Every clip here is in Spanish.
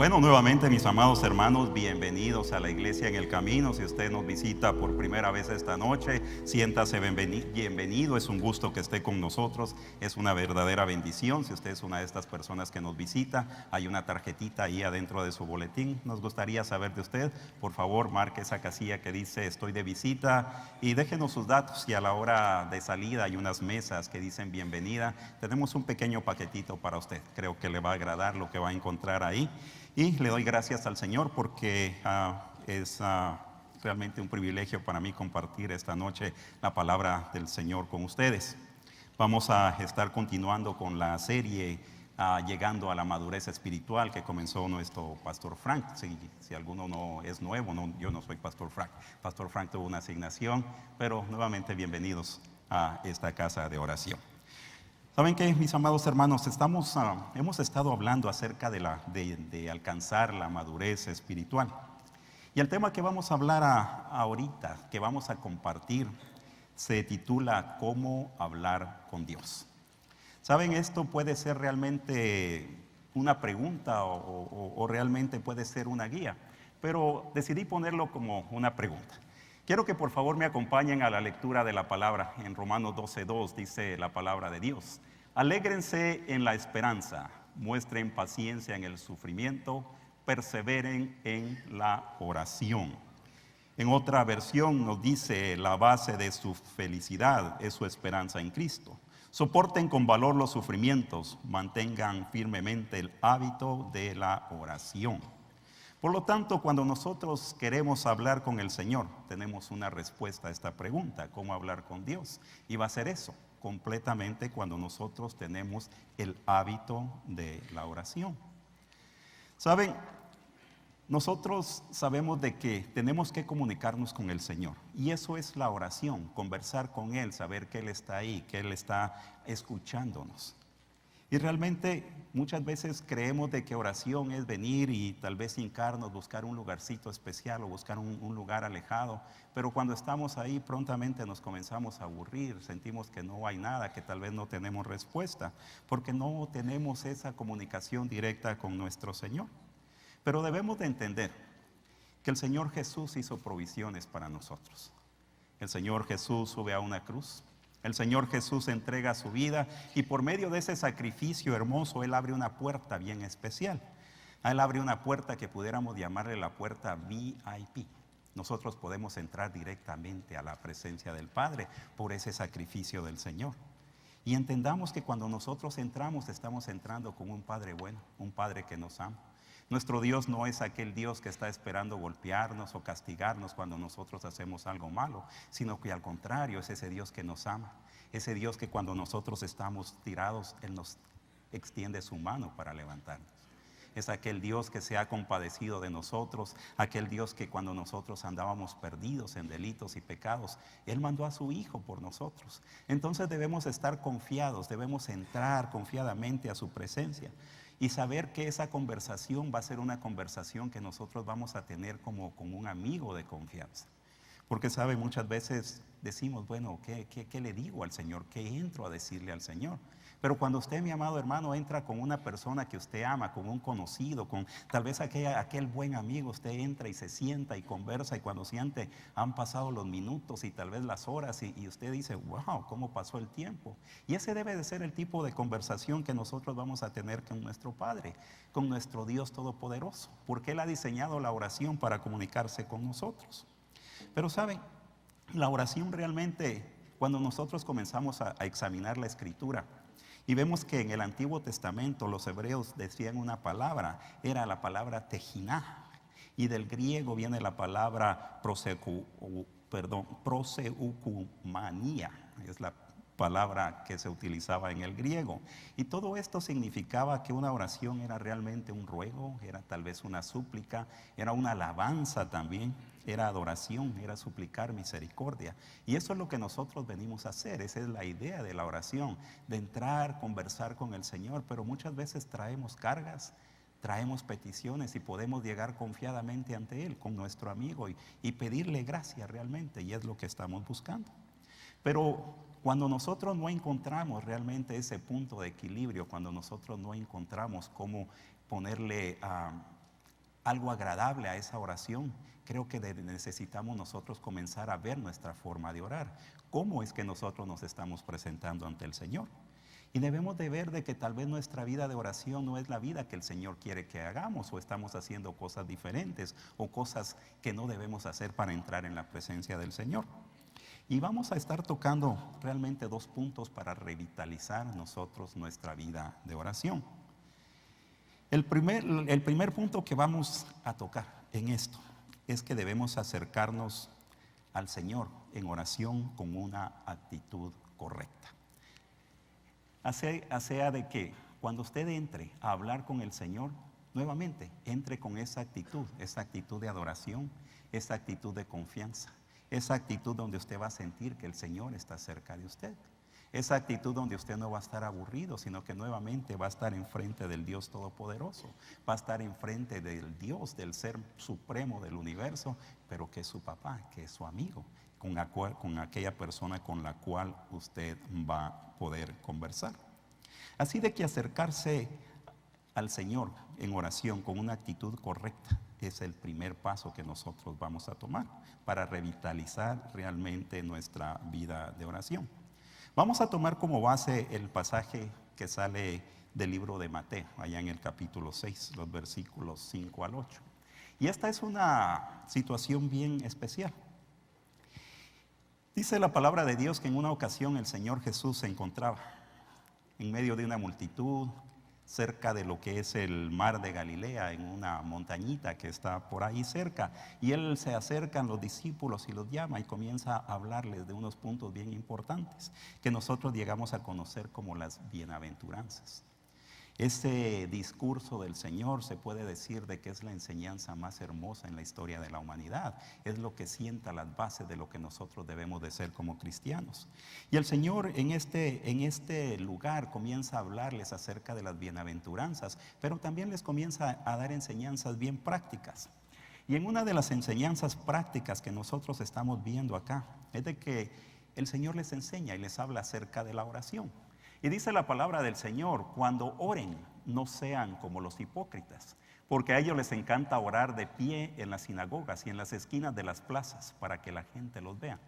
Bueno, nuevamente mis amados hermanos, bienvenidos a la Iglesia en el Camino. Si usted nos visita por primera vez esta noche, siéntase bienvenido. Es un gusto que esté con nosotros, es una verdadera bendición. Si usted es una de estas personas que nos visita, hay una tarjetita ahí adentro de su boletín. Nos gustaría saber de usted. Por favor, marque esa casilla que dice estoy de visita y déjenos sus datos. Y a la hora de salida hay unas mesas que dicen bienvenida. Tenemos un pequeño paquetito para usted. Creo que le va a agradar lo que va a encontrar ahí. Y le doy gracias al Señor porque es realmente un privilegio para mí compartir esta noche la palabra del Señor con ustedes. Vamos a estar continuando con la serie Llegando a la Madurez Espiritual que comenzó nuestro Pastor Frank. Si alguno no es nuevo, yo no soy Pastor Frank. Pastor Frank tuvo una asignación, pero nuevamente bienvenidos a esta casa de oración. ¿Saben qué, mis amados hermanos? Hemos estado hablando acerca de alcanzar la madurez espiritual. Y el tema que vamos a hablar ahorita, que vamos a compartir, se titula ¿Cómo hablar con Dios? ¿Saben? Esto puede ser realmente una pregunta o realmente puede ser una guía, pero decidí ponerlo como una pregunta. Quiero que por favor me acompañen a la lectura de la palabra. En Romanos 12:2 dice la palabra de Dios: alégrense en la esperanza, muestren paciencia en el sufrimiento, perseveren en la oración. En otra versión nos dice la base de su felicidad es su esperanza en Cristo. Soporten con valor los sufrimientos, mantengan firmemente el hábito de la oración. Por lo tanto, cuando nosotros queremos hablar con el Señor, tenemos una respuesta a esta pregunta: ¿cómo hablar con Dios? Y va a ser eso, completamente cuando nosotros tenemos el hábito de la oración. ¿Saben? Nosotros sabemos de que tenemos que comunicarnos con el Señor. Y eso es la oración, conversar con Él, saber que Él está ahí, que Él está escuchándonos. Y realmente muchas veces creemos de que oración es venir y tal vez hincarnos, buscar un lugarcito especial o buscar un lugar alejado. Pero cuando estamos ahí prontamente nos comenzamos a aburrir, sentimos que no hay nada, que tal vez no tenemos respuesta, porque no tenemos esa comunicación directa con nuestro Señor. Pero debemos de entender que el Señor Jesús hizo provisiones para nosotros. El Señor Jesús sube a una cruz. El Señor Jesús entrega su vida y por medio de ese sacrificio hermoso, Él abre una puerta bien especial. Él abre una puerta que pudiéramos llamarle la puerta VIP. Nosotros podemos entrar directamente a la presencia del Padre por ese sacrificio del Señor. Y entendamos que cuando nosotros entramos, estamos entrando con un Padre bueno, un Padre que nos ama. Nuestro Dios no es aquel Dios que está esperando golpearnos o castigarnos cuando nosotros hacemos algo malo, sino que al contrario es ese Dios que nos ama, ese Dios que cuando nosotros estamos tirados, Él nos extiende su mano para levantarnos. Es aquel Dios que se ha compadecido de nosotros, aquel Dios que cuando nosotros andábamos perdidos en delitos y pecados, Él mandó a su Hijo por nosotros. Entonces debemos estar confiados, debemos entrar confiadamente a su presencia y saber que esa conversación va a ser una conversación que nosotros vamos a tener como con un amigo de confianza. Porque sabe, muchas veces decimos, bueno, ¿qué le digo al Señor? ¿Qué entro a decirle al Señor? Pero cuando usted, mi amado hermano, entra con una persona que usted ama, con un conocido, con tal vez aquel buen amigo, usted entra y se sienta y conversa, y cuando siente han pasado los minutos y tal vez las horas y usted dice, wow, ¿cómo pasó el tiempo? Y ese debe de ser el tipo de conversación que nosotros vamos a tener con nuestro Padre, con nuestro Dios Todopoderoso, porque Él ha diseñado la oración para comunicarse con nosotros. Pero saben, la oración realmente, cuando nosotros comenzamos a examinar la Escritura, y vemos que en el Antiguo Testamento los hebreos decían una palabra, era la palabra tejiná, y del griego viene la palabra proseukumanía, es la palabra que se utilizaba en el griego. Y todo esto significaba que una oración era realmente un ruego, era tal vez una súplica, era una alabanza también, era adoración, era suplicar misericordia. Y eso es lo que nosotros venimos a hacer, esa es la idea de la oración, de entrar, conversar con el Señor, pero muchas veces traemos cargas, traemos peticiones y podemos llegar confiadamente ante Él, con nuestro amigo y pedirle gracia realmente, y es lo que estamos buscando. Pero cuando nosotros no encontramos realmente ese punto de equilibrio, cuando nosotros no encontramos cómo ponerle algo agradable a esa oración, creo que necesitamos nosotros comenzar a ver nuestra forma de orar. ¿Cómo es que nosotros nos estamos presentando ante el Señor? Y debemos de ver de que tal vez nuestra vida de oración no es la vida que el Señor quiere que hagamos, o estamos haciendo cosas diferentes o cosas que no debemos hacer para entrar en la presencia del Señor. Y vamos a estar tocando realmente 2 puntos para revitalizar nosotros nuestra vida de oración. El primer punto que vamos a tocar en esto es que debemos acercarnos al Señor en oración con una actitud correcta. Sea de que cuando usted entre a hablar con el Señor, nuevamente entre con esa actitud de adoración, esa actitud de confianza, esa actitud donde usted va a sentir que el Señor está cerca de usted, esa actitud donde usted no va a estar aburrido, sino que nuevamente va a estar enfrente del Dios Todopoderoso, va a estar enfrente del Dios, del Ser Supremo del universo, pero que es su papá, que es su amigo, con aquella persona con la cual usted va a poder conversar. Así de que acercarse al Señor en oración con una actitud correcta es el primer paso que nosotros vamos a tomar para revitalizar realmente nuestra vida de oración. Vamos a tomar como base el pasaje que sale del libro de Mateo, allá en el capítulo 6, los versículos 5 al 8. Y esta es una situación bien especial. Dice la palabra de Dios que en una ocasión el Señor Jesús se encontraba en medio de una multitud, cerca de lo que es el mar de Galilea, en una montañita que está por ahí cerca. Y Él se acerca a los discípulos y los llama y comienza a hablarles de unos puntos bien importantes que nosotros llegamos a conocer como las bienaventuranzas. Ese discurso del Señor se puede decir de que es la enseñanza más hermosa en la historia de la humanidad. Es lo que sienta las bases de lo que nosotros debemos de ser como cristianos. Y el Señor en este lugar comienza a hablarles acerca de las bienaventuranzas, pero también les comienza a dar enseñanzas bien prácticas. Y en una de las enseñanzas prácticas que nosotros estamos viendo acá es de que el Señor les enseña y les habla acerca de la oración. Y dice la palabra del Señor: cuando oren, no sean como los hipócritas, porque a ellos les encanta orar de pie en las sinagogas y en las esquinas de las plazas para que la gente los vea.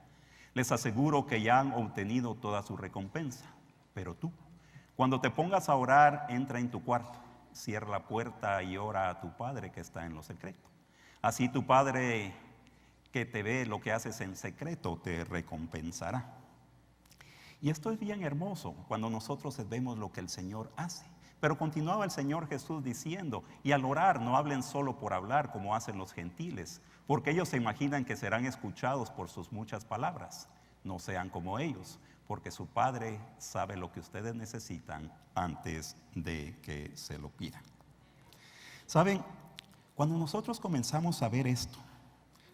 Les aseguro que ya han obtenido toda su recompensa. Pero tú, cuando te pongas a orar, entra en tu cuarto, cierra la puerta y ora a tu Padre que está en lo secreto. Así tu Padre que te ve lo que haces en secreto te recompensará. Y esto es bien hermoso cuando nosotros vemos lo que el Señor hace. Pero continuaba el Señor Jesús diciendo: y al orar no hablen solo por hablar como hacen los gentiles, porque ellos se imaginan que serán escuchados por sus muchas palabras. No sean como ellos, porque su Padre sabe lo que ustedes necesitan antes de que se lo pidan. ¿Saben? Cuando nosotros comenzamos a ver esto,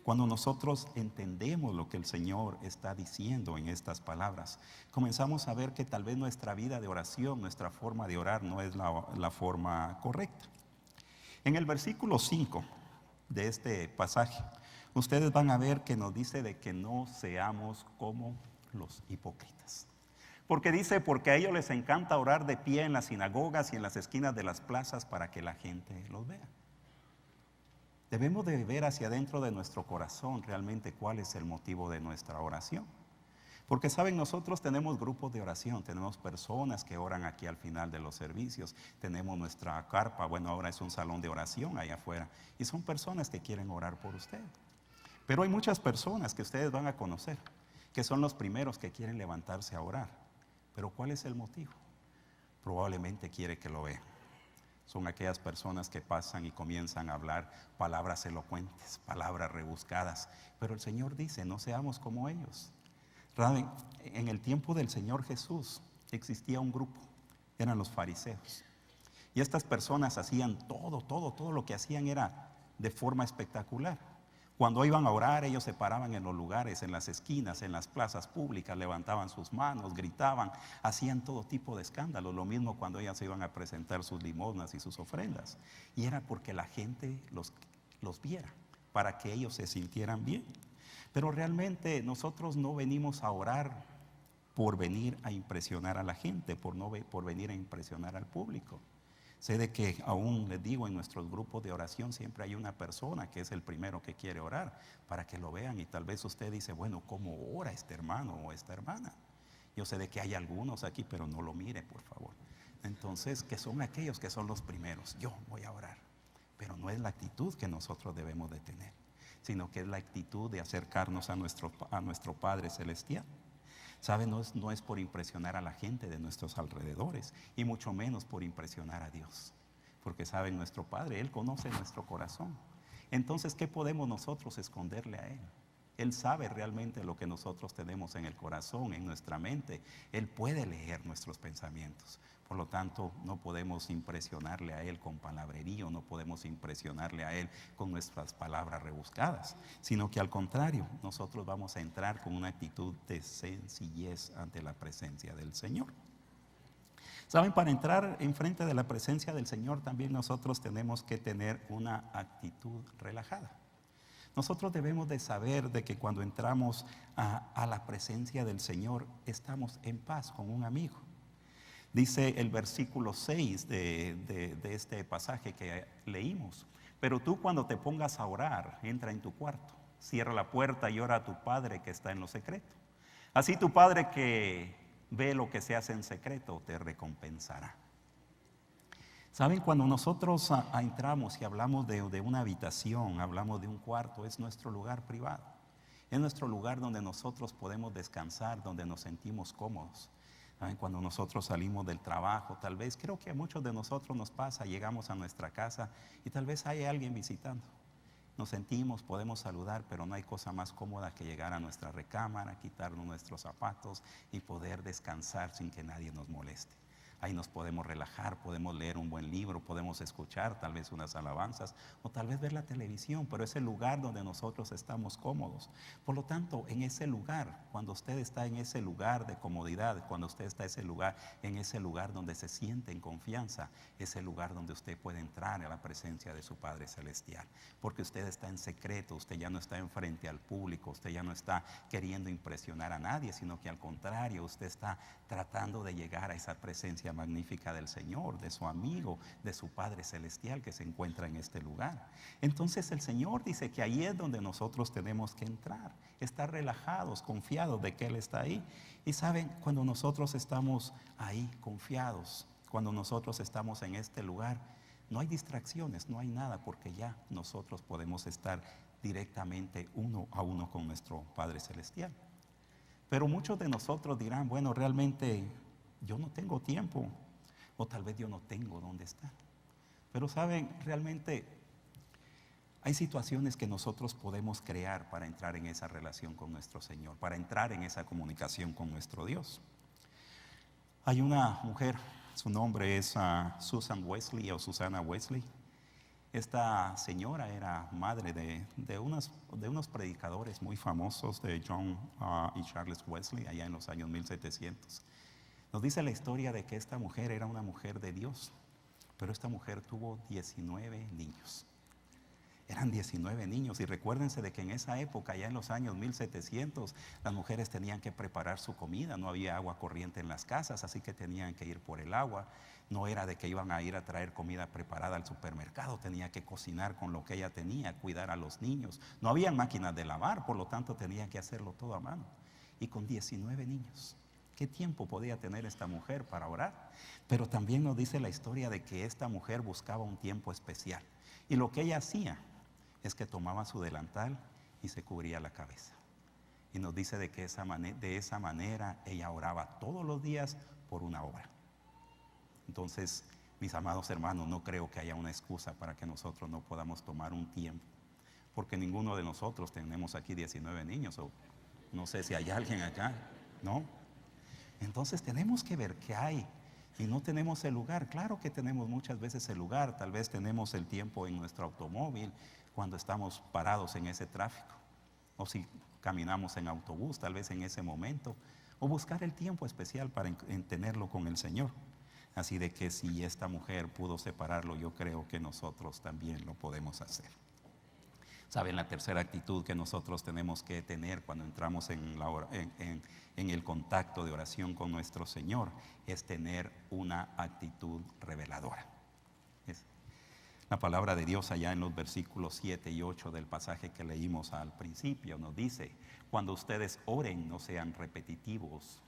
cuando nosotros entendemos lo que el Señor está diciendo en estas palabras, comenzamos a ver que tal vez nuestra vida de oración, nuestra forma de orar no es la forma correcta. En el versículo 5 de este pasaje, ustedes van a ver que nos dice de que no seamos como los hipócritas. Porque dice: porque a ellos les encanta orar de pie en las sinagogas y en las esquinas de las plazas para que la gente los vea. Debemos de ver hacia adentro de nuestro corazón realmente cuál es el motivo de nuestra oración. Porque saben, nosotros tenemos grupos de oración, tenemos personas que oran aquí al final de los servicios, tenemos nuestra carpa, bueno, ahora es un salón de oración allá afuera, y son personas que quieren orar por usted. Pero hay muchas personas que ustedes van a conocer, que son los primeros que quieren levantarse a orar. Pero ¿cuál es el motivo? Probablemente quiere que lo vean. Son aquellas personas que pasan y comienzan a hablar palabras elocuentes, palabras rebuscadas. Pero el Señor dice: no seamos como ellos. En el tiempo del Señor Jesús existía un grupo, eran los fariseos. Y estas personas hacían todo lo que hacían era de forma espectacular. Cuando iban a orar, ellos se paraban en los lugares, en las esquinas, en las plazas públicas, levantaban sus manos, gritaban, hacían todo tipo de escándalos. Lo mismo cuando ellas se iban a presentar sus limosnas y sus ofrendas. Y era porque la gente los viera, para que ellos se sintieran bien. Pero realmente nosotros no venimos a orar por venir a impresionar a la gente, por venir a impresionar al público, Sé de que aún les digo, en nuestros grupos de oración siempre hay una persona que es el primero que quiere orar para que lo vean, y tal vez usted dice, bueno, ¿cómo ora este hermano o esta hermana? Yo sé de que hay algunos aquí, pero no lo mire, por favor. Entonces, que son aquellos que son los primeros. Yo voy a orar, pero no es la actitud que nosotros debemos de tener, sino que es la actitud de acercarnos a nuestro Padre Celestial. ¿Sabe? No es por impresionar a la gente de nuestros alrededores, y mucho menos por impresionar a Dios. Porque saben, nuestro Padre, Él conoce nuestro corazón. Entonces, ¿qué podemos nosotros esconderle a Él? Él sabe realmente lo que nosotros tenemos en el corazón, en nuestra mente. Él puede leer nuestros pensamientos. Por lo tanto, no podemos impresionarle a Él con palabrerío, no podemos impresionarle a Él con nuestras palabras rebuscadas, sino que al contrario, nosotros vamos a entrar con una actitud de sencillez ante la presencia del Señor. Saben, para entrar enfrente de la presencia del Señor también nosotros tenemos que tener una actitud relajada. Nosotros debemos de saber de que cuando entramos a la presencia del Señor, estamos en paz con un amigo. Dice el versículo 6 de este pasaje que leímos: pero tú, cuando te pongas a orar, entra en tu cuarto, cierra la puerta y ora a tu Padre que está en lo secreto. Así tu Padre que ve lo que se hace en secreto te recompensará. Saben, cuando nosotros entramos y hablamos de una habitación, hablamos de un cuarto, es nuestro lugar privado. Es nuestro lugar donde nosotros podemos descansar, donde nos sentimos cómodos. ¿Saben? Cuando nosotros salimos del trabajo, tal vez, creo que a muchos de nosotros nos pasa, llegamos a nuestra casa y tal vez hay alguien visitando. Nos sentimos, podemos saludar, pero no hay cosa más cómoda que llegar a nuestra recámara, quitarnos nuestros zapatos y poder descansar sin que nadie nos moleste. Ahí nos podemos relajar, podemos leer un buen libro, podemos escuchar tal vez unas alabanzas o tal vez ver la televisión, pero es el lugar donde nosotros estamos cómodos. Por lo tanto, en ese lugar, cuando usted está en ese lugar de comodidad, cuando usted está en ese lugar donde se siente en confianza, es el lugar donde usted puede entrar a la presencia de su Padre Celestial. Porque usted está en secreto, usted ya no está enfrente al público, usted ya no está queriendo impresionar a nadie, sino que al contrario, usted está tratando de llegar a esa presencia magnífica del Señor, de su amigo, de su Padre Celestial que se encuentra en este lugar. Entonces el Señor dice que ahí es donde nosotros tenemos que entrar, estar relajados, confiados de que Él está ahí. Y saben, cuando nosotros estamos ahí confiados, cuando nosotros estamos en este lugar, no hay distracciones, no hay nada, porque ya nosotros podemos estar directamente uno a uno con nuestro Padre Celestial. Pero muchos de nosotros dirán, bueno, realmente yo no tengo tiempo, o tal vez yo no tengo dónde estar. Pero saben, realmente hay situaciones que nosotros podemos crear para entrar en esa relación con nuestro Señor, para entrar en esa comunicación con nuestro Dios. Hay una mujer, su nombre es Susan Wesley o Susana Wesley. Esta señora era madre de unos predicadores muy famosos, de John y Charles Wesley, allá en los años 1700. Nos dice la historia de que esta mujer era una mujer de Dios, pero esta mujer tuvo 19 niños. Eran 19 niños, y recuérdense de que en esa época, ya en los años 1700, las mujeres tenían que preparar su comida, no había agua corriente en las casas, así que tenían que ir por el agua. No era de que iban a ir a traer comida preparada al supermercado, tenía que cocinar con lo que ella tenía, cuidar a los niños. No había máquinas de lavar, por lo tanto tenía que hacerlo todo a mano. Y con 19 niños, ¿qué tiempo podía tener esta mujer para orar? Pero también nos dice la historia de que esta mujer buscaba un tiempo especial. Y lo que ella hacía es que tomaba su delantal y se cubría la cabeza. Y nos dice de que de esa manera ella oraba todos los días por una hora. Entonces, mis amados hermanos, no creo que haya una excusa para que nosotros no podamos tomar un tiempo, porque ninguno de nosotros tenemos aquí 19 niños, o no sé si hay alguien acá, ¿no? Entonces tenemos que ver qué hay, y no tenemos el lugar. Claro que tenemos muchas veces el lugar, tal vez tenemos el tiempo en nuestro automóvil cuando estamos parados en ese tráfico, o si caminamos en autobús, tal vez en ese momento, o buscar el tiempo especial para tenerlo con el Señor. Así de que si esta mujer pudo separarlo, yo creo que nosotros también lo podemos hacer. ¿Saben? La tercera actitud que nosotros tenemos que tener cuando entramos en el contacto de oración con nuestro Señor es tener una actitud reveladora. La palabra de Dios allá en los versículos 7 y 8 del pasaje que leímos al principio nos dice: cuando ustedes oren, no sean repetitivos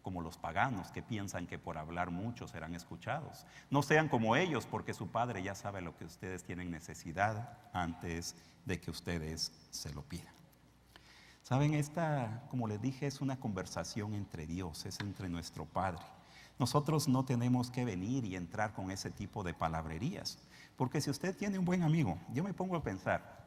como los paganos que piensan que por hablar mucho serán escuchados. No sean como ellos, porque su Padre ya sabe lo que ustedes tienen necesidad antes de que ustedes se lo pidan. Saben, esta, como les dije, es una conversación entre Dios, es entre nuestro Padre. Nosotros no tenemos que venir y entrar con ese tipo de palabrerías, porque si usted tiene un buen amigo, yo me pongo a pensar,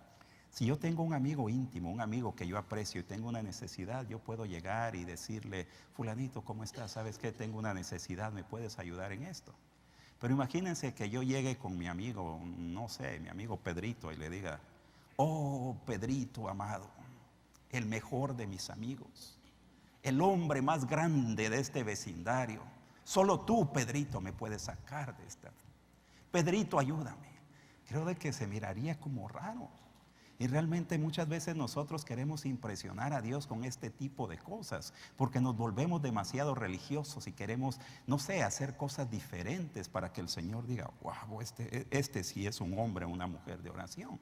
si yo tengo un amigo íntimo, un amigo que yo aprecio y tengo una necesidad, yo puedo llegar y decirle: fulanito, ¿cómo estás? ¿Sabes qué? Tengo una necesidad, ¿me puedes ayudar en esto? Pero imagínense que yo llegue con mi amigo, no sé, mi amigo Pedrito, y le diga: oh, Pedrito amado, el mejor de mis amigos, el hombre más grande de este vecindario, solo tú, Pedrito, me puedes sacar de esta. Pedrito, ayúdame. Creo de que se miraría como raro. Y realmente muchas veces nosotros queremos impresionar a Dios con este tipo de cosas, porque nos volvemos demasiado religiosos y queremos, no sé, hacer cosas diferentes para que el Señor diga: wow, este sí es un hombre o una mujer de oración.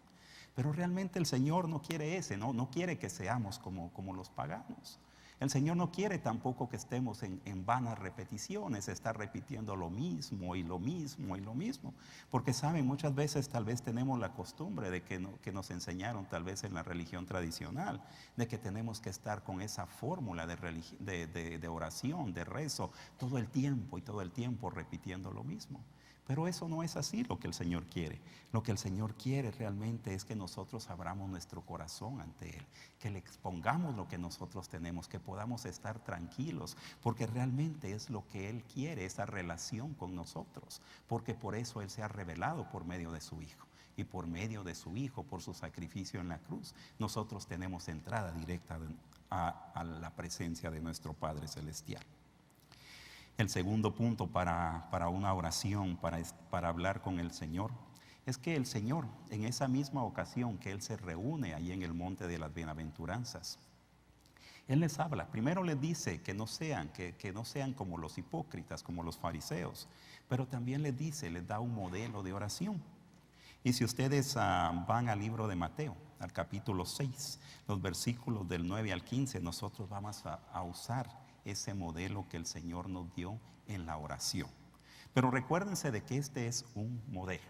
Pero realmente el Señor no quiere no quiere que seamos como los paganos. El Señor no quiere tampoco que estemos en vanas repeticiones, estar repitiendo lo mismo y lo mismo y lo mismo. Porque saben, muchas veces tal vez tenemos la costumbre de que nos enseñaron tal vez en la religión tradicional, de que tenemos que estar con esa fórmula de oración, de rezo, todo el tiempo repitiendo lo mismo. Pero eso no es así lo que el Señor quiere. Lo que el Señor quiere realmente es que nosotros abramos nuestro corazón ante Él, que le expongamos lo que nosotros tenemos, que podamos estar tranquilos, porque realmente es lo que Él quiere, esa relación con nosotros, porque por eso Él se ha revelado por medio de su Hijo. Y por medio de su Hijo, por su sacrificio en la cruz, nosotros tenemos entrada directa a la presencia de nuestro Padre Celestial. El segundo punto para una oración, para hablar con el Señor, es que el Señor, en esa misma ocasión que Él se reúne ahí en el monte de las bienaventuranzas, Él les habla. Primero les dice que no sean como los hipócritas, como los fariseos, pero también les dice, les da un modelo de oración. Y si ustedes van al libro de Mateo, al capítulo 6, los versículos del 9 al 15, nosotros vamos a usar ese modelo que el Señor nos dio en la oración. Pero recuérdense de que este es un modelo.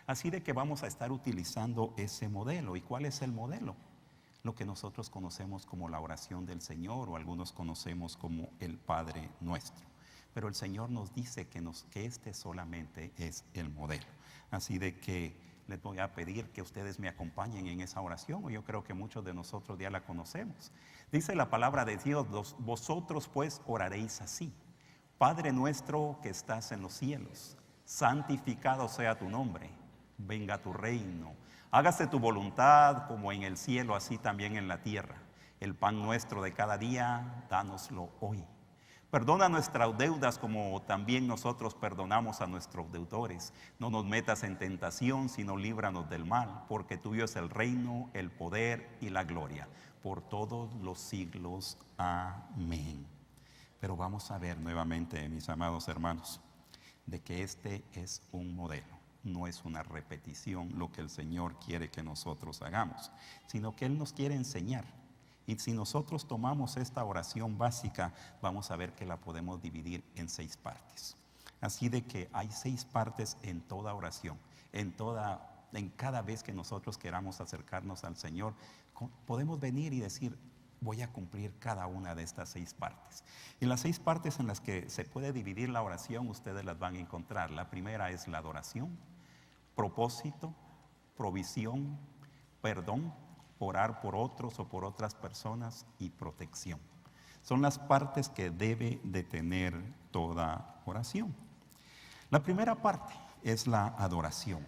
Así de que vamos a estar utilizando ese modelo. ¿Y cuál es el modelo? Lo que nosotros conocemos como la oración del Señor, o algunos conocemos como el Padre Nuestro. Pero el Señor nos dice que este solamente es el modelo. Así de que les voy a pedir que ustedes me acompañen en esa oración, o yo creo que muchos de nosotros ya la conocemos. Dice la palabra de Dios: vosotros pues oraréis así: Padre nuestro que estás en los cielos, santificado sea tu nombre, venga tu reino, hágase tu voluntad como en el cielo, así también en la tierra. El pan nuestro de cada día, dánoslo hoy. Perdona nuestras deudas como también nosotros perdonamos a nuestros deudores. No nos metas en tentación, sino líbranos del mal, porque tuyo es el reino, el poder y la gloria, por todos los siglos. Amén. Pero vamos a ver nuevamente, mis amados hermanos, de que este es un modelo, no es una repetición lo que el Señor quiere que nosotros hagamos, sino que Él nos quiere enseñar. Y si nosotros tomamos esta oración básica, vamos a ver que la podemos dividir en 6 partes. Así de que hay 6 partes en toda oración, en cada vez que nosotros queramos acercarnos al Señor, podemos venir y decir: voy a cumplir cada una de estas 6 partes. Y las 6 partes en las que se puede dividir la oración, ustedes las van a encontrar. La primera es la adoración, propósito, provisión, perdón, orar por otros o por otras personas, y protección. Son las partes que debe de tener toda oración. La primera parte es la adoración.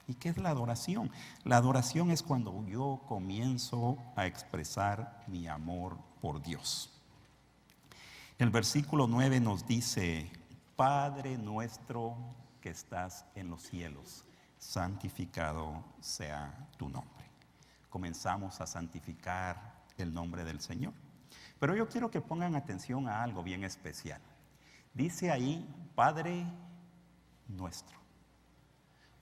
¿Y qué es la adoración? La adoración es cuando yo comienzo a expresar mi amor por Dios. El versículo 9 nos dice: Padre nuestro que estás en los cielos, santificado sea tu nombre. Comenzamos a santificar el nombre del Señor. Pero yo quiero que pongan atención a algo bien especial. Dice ahí: Padre nuestro.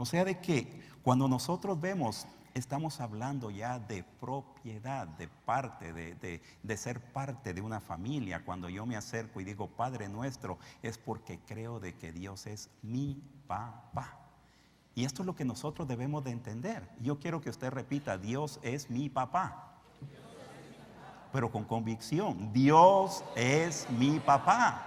O sea, de que cuando nosotros vemos, estamos hablando ya de propiedad, de parte, de ser parte de una familia. Cuando yo me acerco y digo Padre nuestro, es porque creo de que Dios es mi papá. Y esto es lo que nosotros debemos de entender. Yo quiero que usted repita: Dios es mi papá. Pero con convicción: Dios es mi papá.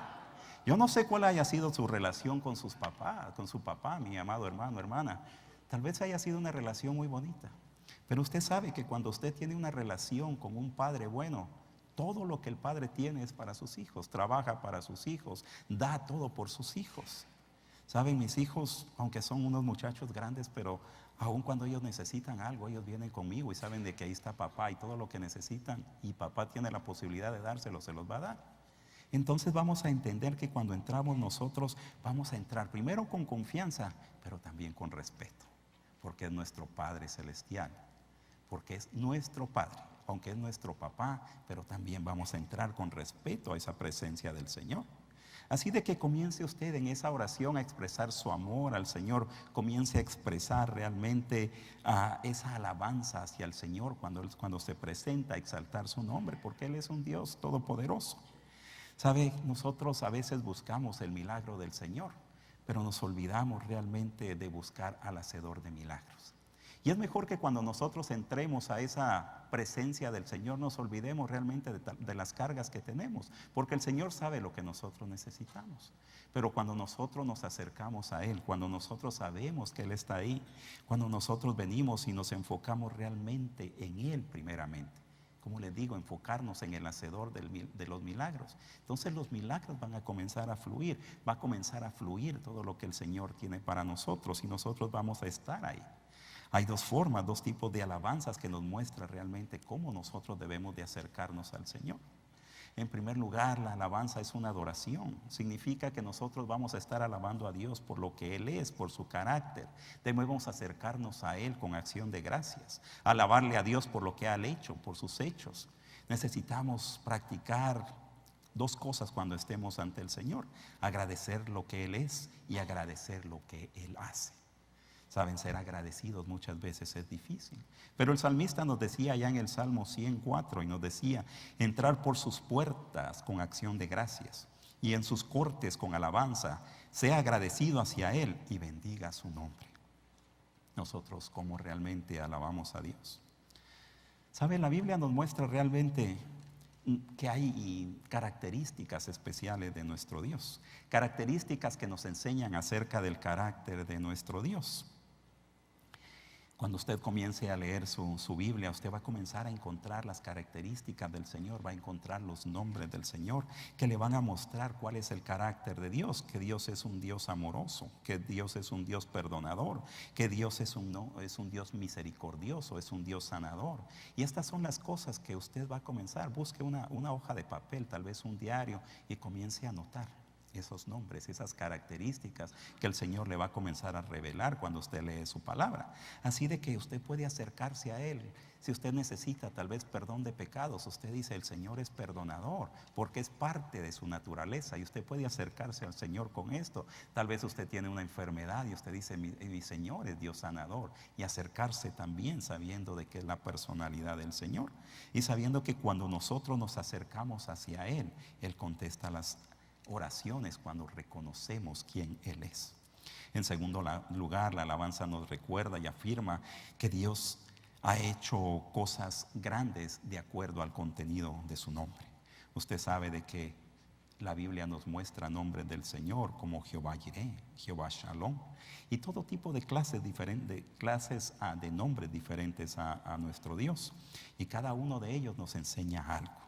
Yo no sé cuál haya sido su relación con sus papás, con su papá, mi amado hermano, hermana. Tal vez haya sido una relación muy bonita, pero usted sabe que cuando usted tiene una relación con un padre bueno, todo lo que el padre tiene es para sus hijos, trabaja para sus hijos, da todo por sus hijos. Saben, mis hijos, aunque son unos muchachos grandes, pero aun cuando ellos necesitan algo, ellos vienen conmigo y saben de que ahí está papá y todo lo que necesitan, y papá tiene la posibilidad de dárselo, se los va a dar. Entonces vamos a entender que cuando entramos nosotros, vamos a entrar primero con confianza, pero también con respeto, porque es nuestro Padre Celestial, porque es nuestro Padre, aunque es nuestro papá, pero también vamos a entrar con respeto a esa presencia del Señor. Así de que comience usted en esa oración a expresar su amor al Señor, comience a expresar realmente esa alabanza hacia el Señor cuando se presenta a exaltar su nombre, porque Él es un Dios todopoderoso. Sabe, nosotros a veces buscamos el milagro del Señor, pero nos olvidamos realmente de buscar al hacedor de milagros. Y es mejor que cuando nosotros entremos a esa presencia del Señor, nos olvidemos realmente de las cargas que tenemos, porque el Señor sabe lo que nosotros necesitamos. Pero cuando nosotros nos acercamos a Él, cuando nosotros sabemos que Él está ahí, cuando nosotros venimos y nos enfocamos realmente en Él primeramente, como les digo, enfocarnos en el hacedor de los milagros, entonces los milagros van a comenzar a fluir, va a comenzar a fluir todo lo que el Señor tiene para nosotros, y nosotros vamos a estar ahí. Hay dos formas, dos tipos de alabanzas que nos muestran realmente cómo nosotros debemos de acercarnos al Señor. En primer lugar, la alabanza es una adoración. Significa que nosotros vamos a estar alabando a Dios por lo que Él es, por su carácter. Debemos acercarnos a Él con acción de gracias, alabarle a Dios por lo que ha hecho, por sus hechos. Necesitamos practicar dos cosas cuando estemos ante el Señor: agradecer lo que Él es y agradecer lo que Él hace. Saben, ser agradecidos muchas veces es difícil, pero el salmista nos decía ya en el Salmo 104, y nos decía: entrar por sus puertas con acción de gracias y en sus cortes con alabanza, sea agradecido hacia Él y bendiga su nombre. Nosotros, ¿cómo realmente alabamos a Dios? Saben, la Biblia nos muestra realmente que hay características especiales de nuestro Dios, características que nos enseñan acerca del carácter de nuestro Dios. Cuando usted comience a leer su Biblia, usted va a comenzar a encontrar las características del Señor, va a encontrar los nombres del Señor que le van a mostrar cuál es el carácter de Dios, que Dios es un Dios amoroso, que Dios es un Dios perdonador, que Dios es un Dios misericordioso, es un Dios sanador. Y estas son las cosas que usted va a comenzar. Busque una hoja de papel, tal vez un diario, y comience a anotar esos nombres, esas características que el Señor le va a comenzar a revelar cuando usted lee su palabra. Así de que usted puede acercarse a Él. Si usted necesita tal vez perdón de pecados, usted dice: el Señor es perdonador, porque es parte de su naturaleza, y usted puede acercarse al Señor con esto. Tal vez usted tiene una enfermedad y usted dice: mi Señor es Dios sanador, y acercarse también sabiendo de que es la personalidad del Señor, y sabiendo que cuando nosotros nos acercamos hacia Él, Él contesta las oraciones cuando reconocemos quién Él es. En segundo lugar, la alabanza nos recuerda y afirma que Dios ha hecho cosas grandes de acuerdo al contenido de su nombre. Usted sabe de que la Biblia nos muestra nombres del Señor como Jehová Jireh, Jehová Shalom, y todo tipo de clases diferentes, de nombres diferentes a nuestro Dios, y cada uno de ellos nos enseña algo.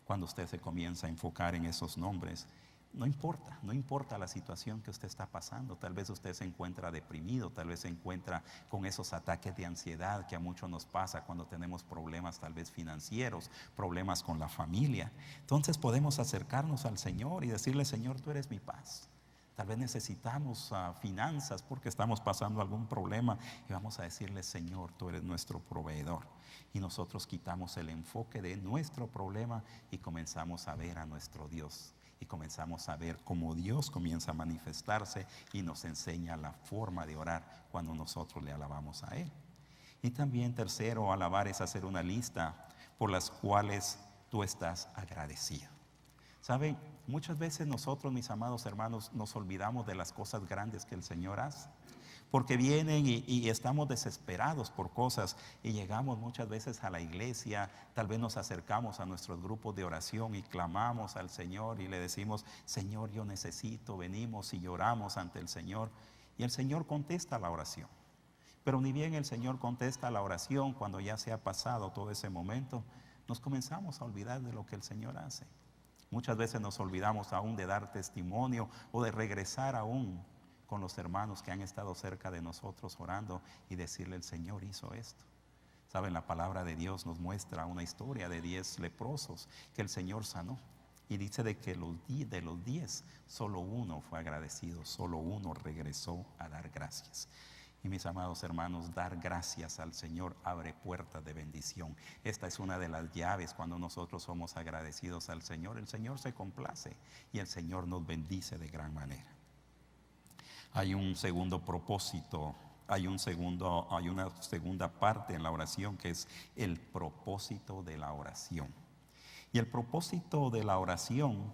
Cuando usted se comienza a enfocar en esos nombres, no importa la situación que usted está pasando. Tal vez usted se encuentra deprimido, tal vez se encuentra con esos ataques de ansiedad que a muchos nos pasa cuando tenemos problemas tal vez financieros, problemas con la familia. Entonces podemos acercarnos al Señor y decirle: Señor, tú eres mi paz. Tal vez necesitamos finanzas porque estamos pasando algún problema, y vamos a decirle: Señor, tú eres nuestro proveedor. Y nosotros quitamos el enfoque de nuestro problema y comenzamos a ver a nuestro Dios. y comenzamos a ver cómo Dios comienza a manifestarse y nos enseña la forma de orar cuando nosotros le alabamos a Él. Y también tercero, alabar es hacer una lista por las cuales tú estás agradecido. ¿Saben? Muchas veces nosotros, mis amados hermanos, nos olvidamos de las cosas grandes que el Señor hace. Porque vienen y estamos desesperados por cosas y llegamos muchas veces a la iglesia, tal vez nos acercamos a nuestros grupos de oración y clamamos al Señor y le decimos: Señor, yo necesito, venimos y lloramos ante el Señor, y el Señor contesta la oración. Pero ni bien el Señor contesta la oración, cuando ya se ha pasado todo ese momento, nos comenzamos a olvidar de lo que el Señor hace. Muchas veces nos olvidamos aún de dar testimonio o de regresar aún con los hermanos que han estado cerca de nosotros orando y decirle: el Señor hizo esto. Saben, la palabra de Dios nos muestra una historia de 10 leprosos que el Señor sanó, y dice de que de los 10 solo uno fue agradecido, solo uno regresó a dar gracias. Y mis amados hermanos, dar gracias al Señor abre puertas de bendición. Esta es una de las llaves. Cuando nosotros somos agradecidos al Señor, el Señor se complace y el Señor nos bendice de gran manera. Hay un segundo propósito, hay una segunda parte en la oración, que es el propósito de la oración. Y el propósito de la oración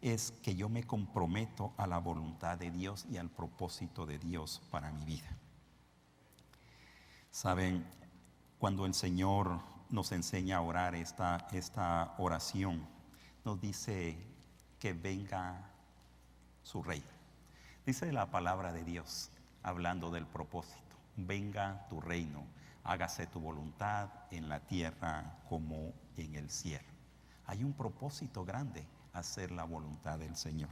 es que yo me comprometo a la voluntad de Dios y al propósito de Dios para mi vida. Saben, cuando el Señor nos enseña a orar esta oración, nos dice que venga su reino. Dice la palabra de Dios, hablando del propósito: venga tu reino, hágase tu voluntad en la tierra como en el cielo. Hay un propósito grande: hacer la voluntad del Señor.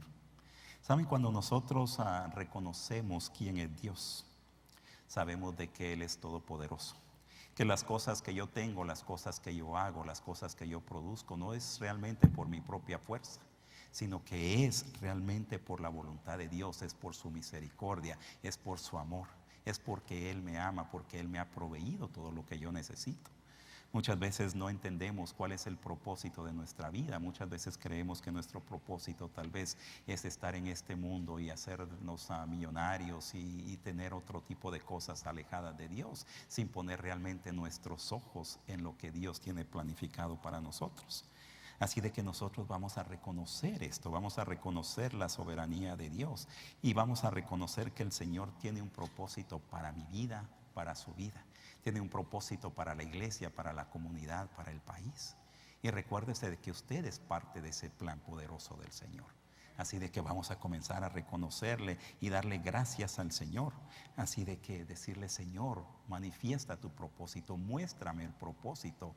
¿Saben? Cuando nosotros reconocemos quién es Dios, sabemos de que Él es todopoderoso, que las cosas que yo tengo, las cosas que yo hago, las cosas que yo produzco, no es realmente por mi propia fuerza, sino que es realmente por la voluntad de Dios, es por su misericordia, es por su amor, es porque Él me ama, porque Él me ha proveído todo lo que yo necesito. Muchas veces no entendemos cuál es el propósito de nuestra vida. Muchas veces creemos que nuestro propósito tal vez es estar en este mundo y hacernos millonarios y tener otro tipo de cosas alejadas de Dios, sin poner realmente nuestros ojos en lo que Dios tiene planificado para nosotros. Así de que nosotros vamos a reconocer esto, vamos a reconocer la soberanía de Dios y vamos a reconocer que el Señor tiene un propósito para mi vida, para su vida. Tiene un propósito para la iglesia, para la comunidad, para el país. Y recuérdese de que usted es parte de ese plan poderoso del Señor. Así de que vamos a comenzar a reconocerle y darle gracias al Señor. Así de que decirle: Señor, manifiesta tu propósito, muéstrame el propósito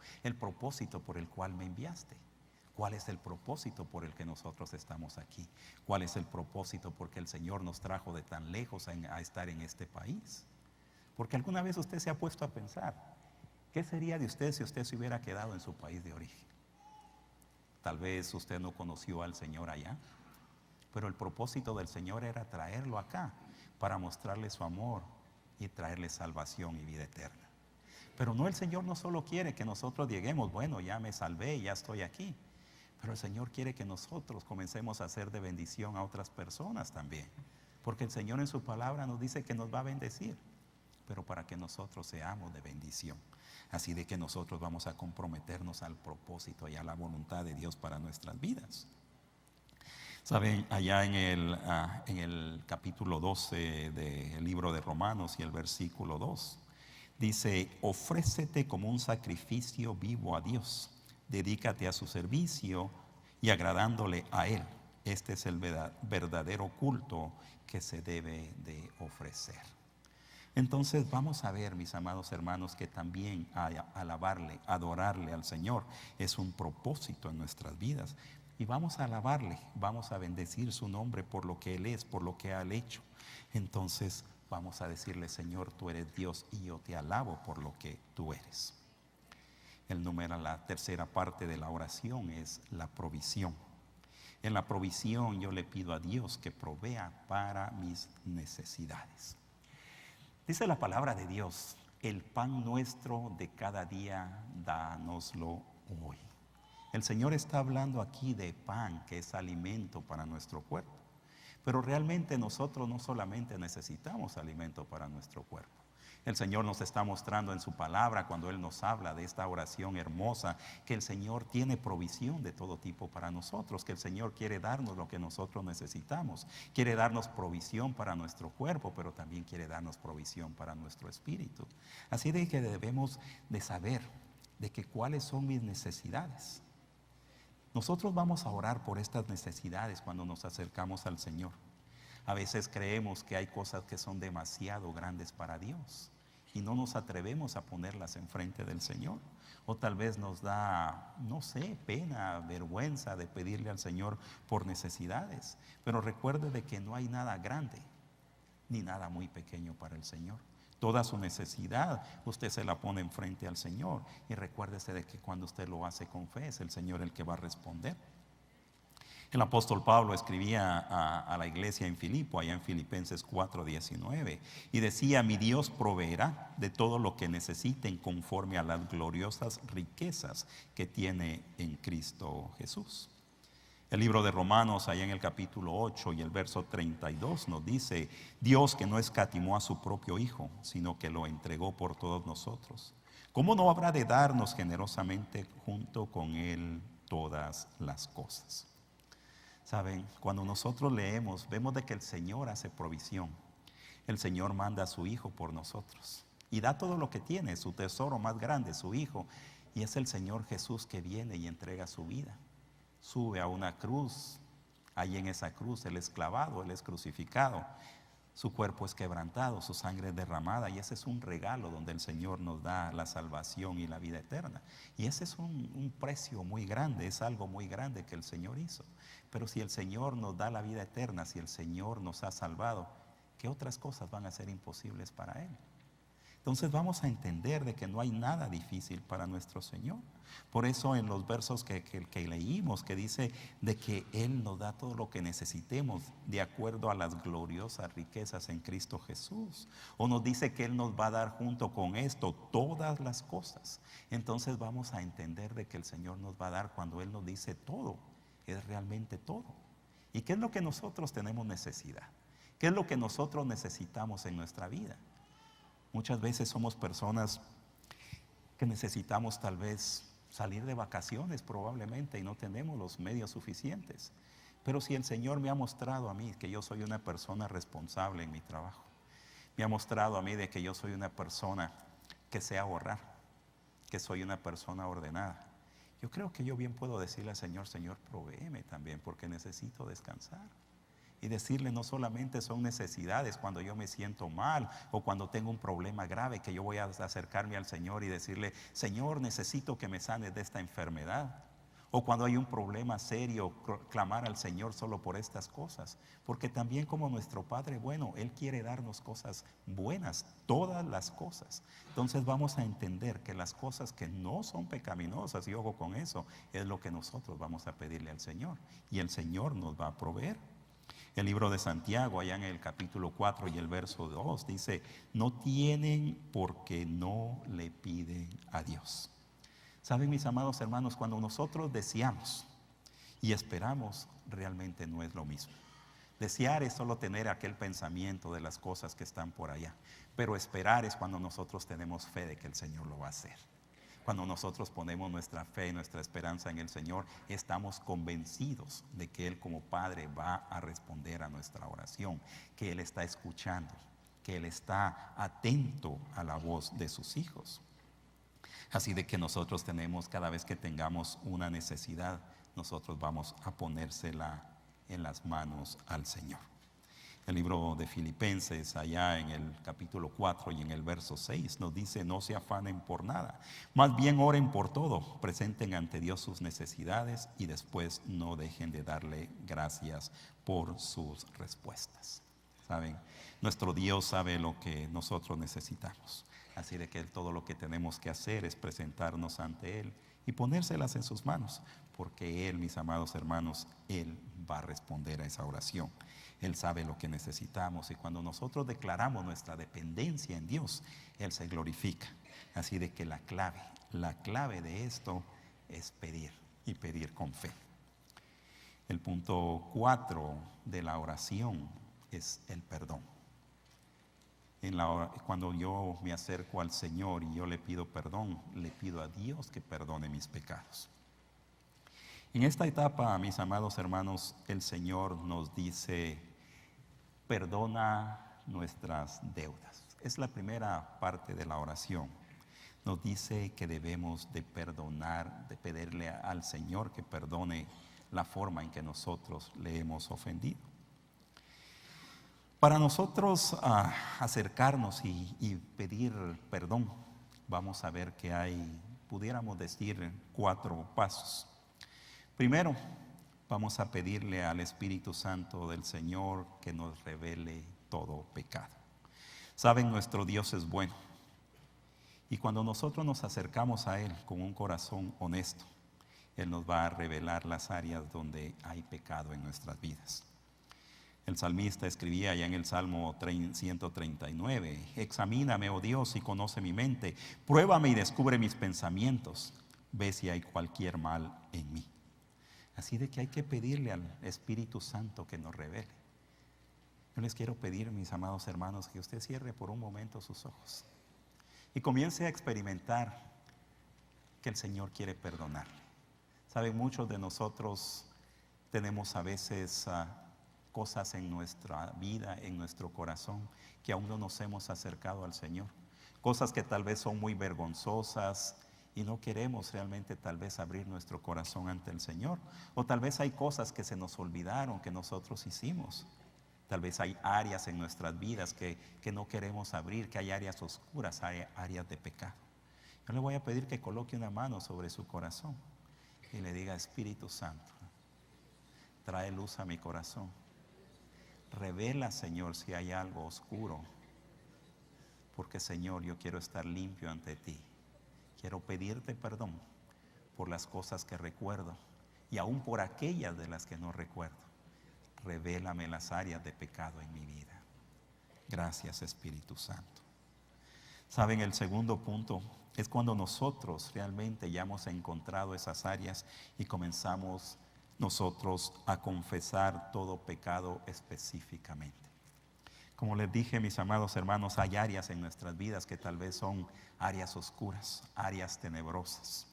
por el cual me enviaste. ¿Cuál es el propósito por el que nosotros estamos aquí? ¿Cuál es el propósito por el que el Señor nos trajo de tan lejos a estar en este país? Porque alguna vez usted se ha puesto a pensar: ¿qué sería de usted si usted se hubiera quedado en su país de origen? Tal vez usted no conoció al Señor allá, pero el propósito del Señor era traerlo acá para mostrarle su amor y traerle salvación y vida eterna. Pero no, el Señor no solo quiere que nosotros lleguemos: bueno, ya me salvé, ya estoy aquí. Pero el Señor quiere que nosotros comencemos a hacer de bendición a otras personas también. Porque el Señor en su palabra nos dice que nos va a bendecir, pero para que nosotros seamos de bendición. Así de que nosotros vamos a comprometernos al propósito y a la voluntad de Dios para nuestras vidas. Saben, allá en el capítulo 12 del libro de Romanos y el versículo 2, dice: ofrécete como un sacrificio vivo a Dios, dedícate a su servicio y agradándole a Él. Este es el verdadero culto que se debe de ofrecer. Entonces vamos a ver, mis amados hermanos, que también alabarle, adorarle al Señor es un propósito en nuestras vidas. Y vamos a alabarle, vamos a bendecir su nombre por lo que Él es, por lo que ha hecho. Entonces vamos a decirle: Señor, tú eres Dios y yo te alabo por lo que tú eres. La tercera parte de la oración es la provisión. En la provisión yo le pido a Dios que provea para mis necesidades. Dice la palabra de Dios: el pan nuestro de cada día, dánoslo hoy. El Señor está hablando aquí de pan, que es alimento para nuestro cuerpo. Pero realmente nosotros no solamente necesitamos alimento para nuestro cuerpo. El Señor nos está mostrando en su palabra, cuando Él nos habla de esta oración hermosa, que el Señor tiene provisión de todo tipo para nosotros, que el Señor quiere darnos lo que nosotros necesitamos, quiere darnos provisión para nuestro cuerpo, pero también quiere darnos provisión para nuestro espíritu. Así de que debemos de saber de que cuáles son mis necesidades. Nosotros vamos a orar por estas necesidades cuando nos acercamos al Señor. A veces creemos que hay cosas que son demasiado grandes para Dios y no nos atrevemos a ponerlas enfrente del Señor. O tal vez nos da, no sé, pena, vergüenza de pedirle al Señor por necesidades. Pero recuerde de que no hay nada grande ni nada muy pequeño para el Señor. Toda su necesidad usted se la pone enfrente al Señor. Y recuérdese de que cuando usted lo hace con fe, es el Señor el que va a responder. El apóstol Pablo escribía a la iglesia en Filipo, allá en Filipenses 4:19, y decía: mi Dios proveerá de todo lo que necesiten conforme a las gloriosas riquezas que tiene en Cristo Jesús. El libro de Romanos, allá en el capítulo 8 y el verso 32 nos dice: Dios, que no escatimó a su propio Hijo, sino que lo entregó por todos nosotros, ¿cómo no habrá de darnos generosamente junto con Él todas las cosas? Saben, cuando nosotros leemos, vemos de que el Señor hace provisión. El Señor manda a su Hijo por nosotros y da todo lo que tiene, su tesoro más grande, su Hijo. Y es el Señor Jesús que viene y entrega su vida. Sube a una cruz, ahí en esa cruz Él es clavado, Él es crucificado, su cuerpo es quebrantado, su sangre es derramada, y ese es un regalo donde el Señor nos da la salvación y la vida eterna. Y ese es un precio muy grande, es algo muy grande que el Señor hizo. Pero si el Señor nos da la vida eterna, si el Señor nos ha salvado, ¿qué otras cosas van a ser imposibles para Él? Entonces vamos a entender de que no hay nada difícil para nuestro Señor. Por eso en los versos que leímos, que dice de que Él nos da todo lo que necesitemos de acuerdo a las gloriosas riquezas en Cristo Jesús. O nos dice que Él nos va a dar junto con esto todas las cosas. Entonces vamos a entender de que el Señor nos va a dar cuando Él nos dice todo, es realmente todo. ¿Y qué es lo que nosotros tenemos necesidad? ¿Qué es lo que nosotros necesitamos en nuestra vida? Muchas veces somos personas que necesitamos tal vez salir de vacaciones probablemente y no tenemos los medios suficientes. Pero si el Señor me ha mostrado a mí que yo soy una persona responsable en mi trabajo, me ha mostrado a mí de que yo soy una persona que sé ahorrar, que soy una persona ordenada, yo creo que yo bien puedo decirle al Señor: Señor, provéeme también, porque necesito descansar. Y decirle, no solamente son necesidades cuando yo me siento mal o cuando tengo un problema grave, que yo voy a acercarme al Señor y decirle: Señor, necesito que me sanes de esta enfermedad. O cuando hay un problema serio, clamar al Señor solo por estas cosas. Porque también como nuestro Padre bueno, Él quiere darnos cosas buenas, todas las cosas. Entonces vamos a entender que las cosas que no son pecaminosas, y ojo con eso, es lo que nosotros vamos a pedirle al Señor. Y el Señor nos va a proveer. El libro de Santiago, allá en el capítulo 4 y el verso 2, dice: no tienen porque no le piden a Dios. Saben, mis amados hermanos, cuando nosotros deseamos y esperamos, realmente no es lo mismo. Desear es solo tener aquel pensamiento de las cosas que están por allá, pero esperar es cuando nosotros tenemos fe de que el Señor lo va a hacer. Cuando nosotros ponemos nuestra fe y nuestra esperanza en el Señor, estamos convencidos de que Él como Padre va a responder a nuestra oración, que Él está escuchando, que Él está atento a la voz de sus hijos. Así de que nosotros tenemos, cada vez que tengamos una necesidad, nosotros vamos a ponérsela en las manos al Señor. El libro de Filipenses, allá en el capítulo 4 y en el verso 6, nos dice: no se afanen por nada, más bien oren por todo, presenten ante Dios sus necesidades y después no dejen de darle gracias por sus respuestas. ¿Saben? Nuestro Dios sabe lo que nosotros necesitamos. Así de que todo lo que tenemos que hacer es presentarnos ante Él y ponérselas en sus manos, porque Él, mis amados hermanos, Él va a responder a esa oración. Él sabe lo que necesitamos, y cuando nosotros declaramos nuestra dependencia en Dios, Él se glorifica. Así de que la clave de esto es pedir. y pedir con fe. El punto 4 de la oración es el perdón. Cuando yo me acerco al Señor y yo le pido perdón, le pido a Dios que perdone mis pecados. En esta etapa, mis amados hermanos, el Señor nos dice: perdona nuestras deudas. Es la primera parte de la oración. Nos dice que debemos de perdonar, de pedirle al Señor que perdone la forma en que nosotros le hemos ofendido. Para nosotros acercarnos y pedir perdón, vamos a ver que pudiéramos decir 4 pasos. Primero, vamos a pedirle al Espíritu Santo del Señor que nos revele todo pecado. Saben, nuestro Dios es bueno. Y cuando nosotros nos acercamos a Él con un corazón honesto, Él nos va a revelar las áreas donde hay pecado en nuestras vidas. El salmista escribía allá en el Salmo 139: examíname, oh Dios, y conoce mi mente. Pruébame y descubre mis pensamientos. Ve si hay cualquier mal en mí. Así de que hay que pedirle al Espíritu Santo que nos revele. Yo les quiero pedir, mis amados hermanos, que usted cierre por un momento sus ojos y comience a experimentar que el Señor quiere perdonarle. Saben, muchos de nosotros tenemos a veces cosas en nuestra vida, en nuestro corazón, que aún no nos hemos acercado al Señor. Cosas que tal vez son muy vergonzosas y no queremos realmente tal vez abrir nuestro corazón ante el Señor. O tal vez hay cosas que se nos olvidaron que nosotros hicimos. Tal vez hay áreas en nuestras vidas que no queremos abrir, que hay áreas oscuras, hay áreas de pecado. Yo le voy a pedir que coloque una mano sobre su corazón y le diga: Espíritu Santo, trae luz a mi corazón. Revela, Señor, si hay algo oscuro, porque, Señor, yo quiero estar limpio ante ti. Quiero pedirte perdón por las cosas que recuerdo y aún por aquellas de las que no recuerdo. Revélame las áreas de pecado en mi vida. Gracias, Espíritu Santo. Saben, el segundo punto es cuando nosotros realmente ya hemos encontrado esas áreas y comenzamos nosotros a confesar todo pecado específicamente. Como les dije, mis amados hermanos, hay áreas en nuestras vidas que tal vez son áreas oscuras, áreas tenebrosas,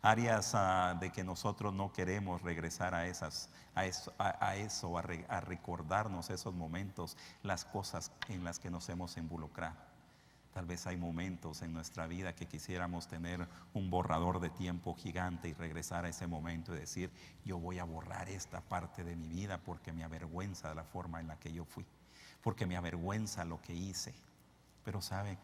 áreas de que nosotros no queremos regresar a recordarnos esos momentos, las cosas en las que nos hemos involucrado. Tal vez hay momentos en nuestra vida que quisiéramos tener un borrador de tiempo gigante y regresar a ese momento y decir: yo voy a borrar esta parte de mi vida porque me avergüenza de la forma en la que yo fui, porque me avergüenza lo que hice. Pero saben,